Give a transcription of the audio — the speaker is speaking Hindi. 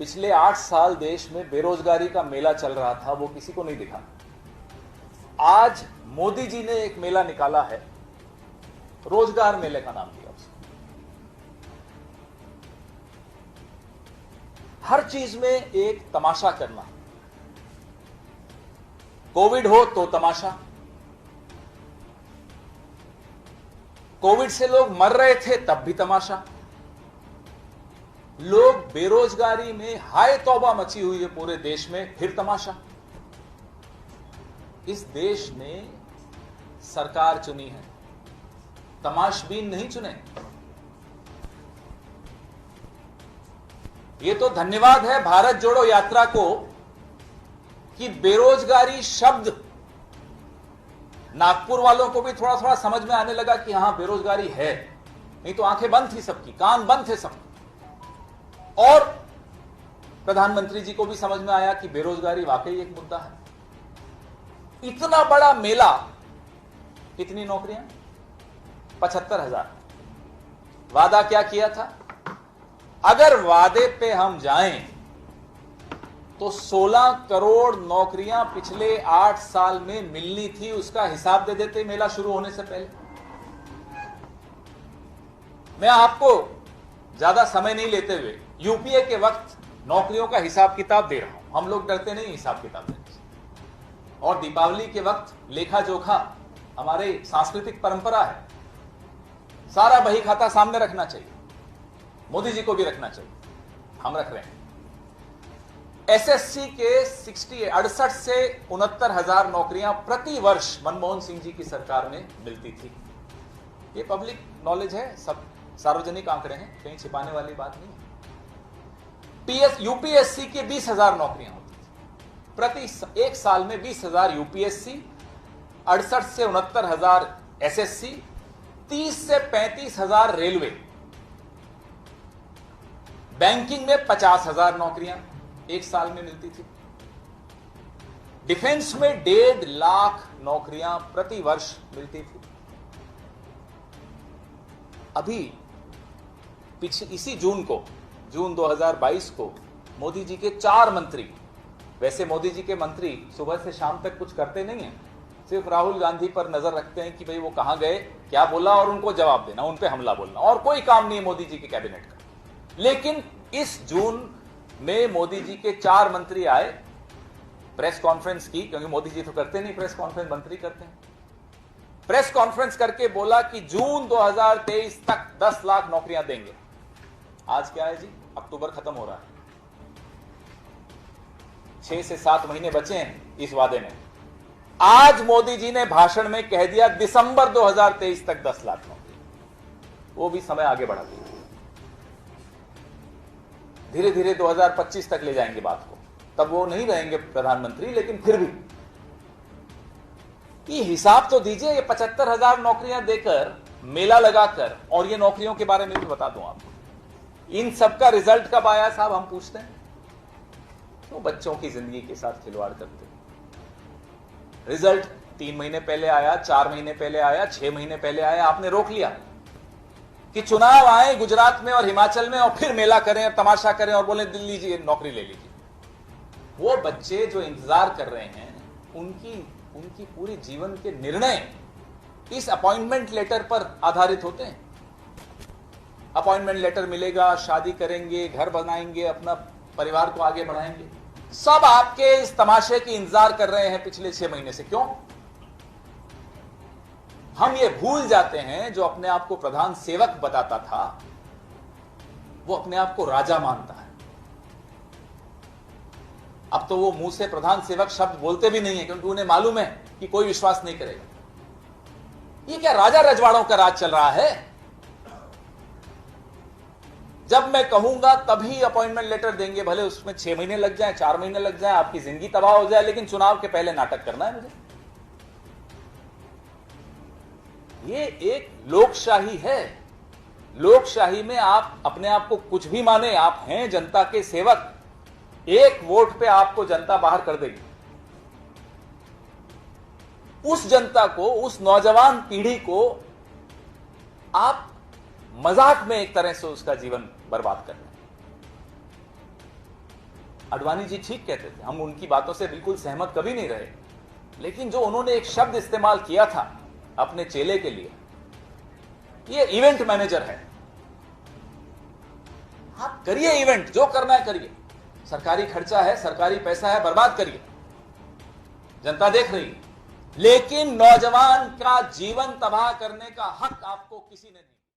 पिछले 8 साल देश में बेरोजगारी का मेला चल रहा था, वो किसी को नहीं दिखा। आज मोदी जी ने एक मेला निकाला है, रोजगार मेले का नाम दिया उसको। हर चीज में एक तमाशा करना, कोविड हो तो तमाशा, कोविड से लोग मर रहे थे तब भी तमाशा, लोग बेरोजगारी में हाय तौबा मची हुई है पूरे देश में, फिर तमाशा। इस देश ने सरकार चुनी है, तमाशबीन नहीं चुने। यह तो धन्यवाद है भारत जोड़ो यात्रा को कि बेरोजगारी शब्द नागपुर वालों को भी थोड़ा थोड़ा समझ में आने लगा कि हां बेरोजगारी है, नहीं तो आंखें बंद थी सबकी, कान बंद थे सबके। और प्रधानमंत्री जी को भी समझ में आया कि बेरोजगारी वाकई एक मुद्दा है। इतना बड़ा मेला, कितनी नौकरियां? 75,000। वादा क्या किया था? अगर वादे पे हम जाएं तो 16 करोड़ नौकरियां पिछले 8 साल में मिलनी थी, उसका हिसाब दे देते मेला शुरू होने से पहले। मैं आपको ज्यादा समय नहीं लेते हुए यूपीए के वक्त नौकरियों का हिसाब किताब दे रहा हूं। हम लोग डरते नहीं हिसाब किताब देने से, और दीपावली के वक्त लेखा जोखा हमारे सांस्कृतिक परंपरा है, सारा बही खाता सामने रखना चाहिए, मोदी जी को भी रखना चाहिए, हम रख रहे हैं। एसएससी के 68 से 69,000 नौकरियां प्रति वर्ष मनमोहन सिंह जी की सरकार में मिलती थी। ये पब्लिक नॉलेज है, सब सार्वजनिक आंकड़े हैं, कहीं छिपाने वाली बात नहीं है। यूपीएससी के 20,000 नौकरियां होती थी प्रति एक साल में, 20,000 यूपीएससी, 68 से 69,000 एसएससी, 30 से 35,000 रेलवे, बैंकिंग में 50,000 नौकरियां एक साल में मिलती थी, डिफेंस में 1.5 लाख नौकरियां प्रति वर्ष मिलती थी। अभी इसी जून 2022 को मोदी जी के 4 मंत्री, वैसे मोदी जी के मंत्री सुबह से शाम तक कुछ करते नहीं है, सिर्फ राहुल गांधी पर नजर रखते हैं कि भाई वो कहां गए, क्या बोला, और उनको जवाब देना, उन पे हमला बोलना, और कोई काम नहीं है मोदी जी के कैबिनेट का। लेकिन इस जून में मोदी जी के 4 मंत्री आए, प्रेस कॉन्फ्रेंस की, क्योंकि मोदी जी तो करते नहीं प्रेस कॉन्फ्रेंस, मंत्री करते हैं। प्रेस कॉन्फ्रेंस करके बोला कि जून 2023 तक 10 लाख नौकरियां देंगे। आज क्या है जी? अक्टूबर खत्म हो रहा है, 6 से 7 महीने बचे हैं इस वादे में। आज मोदी जी ने भाषण में कह दिया दिसंबर 2023 तक 10 लाख नौकरी, वो भी समय आगे बढ़ा दिया, धीरे धीरे 2025 तक ले जाएंगे बात को, तब वो नहीं रहेंगे प्रधानमंत्री, लेकिन फिर भी ये हिसाब तो दीजिए। ये 75,000 नौकरियां देकर, मेला लगाकर, और ये नौकरियों के बारे में भी बता दूं आपको, इन सबका रिजल्ट कब आया साहब, हम पूछते हैं। तो बच्चों की जिंदगी के साथ खिलवाड़ करते हैं। रिजल्ट 3 महीने पहले आया, 4 महीने पहले आया, 6 महीने पहले आया, आपने रोक लिया कि चुनाव आए गुजरात में और हिमाचल में और फिर मेला करें और तमाशा करें और बोले दिल्ली जी नौकरी ले लीजिए। वो बच्चे जो इंतजार कर रहे हैं, उनकी पूरी जीवन के निर्णय इस अपॉइंटमेंट लेटर पर आधारित होते हैं। अपॉइंटमेंट लेटर मिलेगा, शादी करेंगे, घर बनाएंगे, अपना परिवार को आगे बढ़ाएंगे, सब आपके इस तमाशे की इंतजार कर रहे हैं पिछले 6 महीने से। क्यों? हम ये भूल जाते हैं, जो अपने आप को प्रधान सेवक बताता था वो अपने आप को राजा मानता है। अब तो वो मुंह से प्रधान सेवक शब्द बोलते भी नहीं है, क्योंकि उन्हें मालूम है कि कोई विश्वास नहीं करेगा। ये क्या राजा रजवाड़ों का राज चल रहा है? जब मैं कहूंगा तभी अपॉइंटमेंट लेटर देंगे, भले उसमें 6 महीने लग जाए, 4 महीने लग जाए, आपकी जिंदगी तबाह हो जाए, लेकिन चुनाव के पहले नाटक करना है मुझे। ये एक लोकशाही है। लोकशाही में आप अपने आप को कुछ भी माने, आप हैं जनता के सेवक, एक वोट पे आपको जनता बाहर कर देगी। उस जनता को, उस नौजवान पीढ़ी को आप मजाक में एक तरह से उसका जीवन बर्बाद कर रहे हैं। अडवाणी जी ठीक कहते थे, हम उनकी बातों से बिल्कुल सहमत कभी नहीं रहे, लेकिन जो उन्होंने एक शब्द इस्तेमाल किया था अपने चेले के लिए, ये इवेंट मैनेजर है। आप करिए इवेंट, जो करना है करिए, सरकारी खर्चा है, सरकारी पैसा है, बर्बाद करिए, जनता देख रही है, लेकिन नौजवान का जीवन तबाह करने का हक आपको किसी ने नहीं।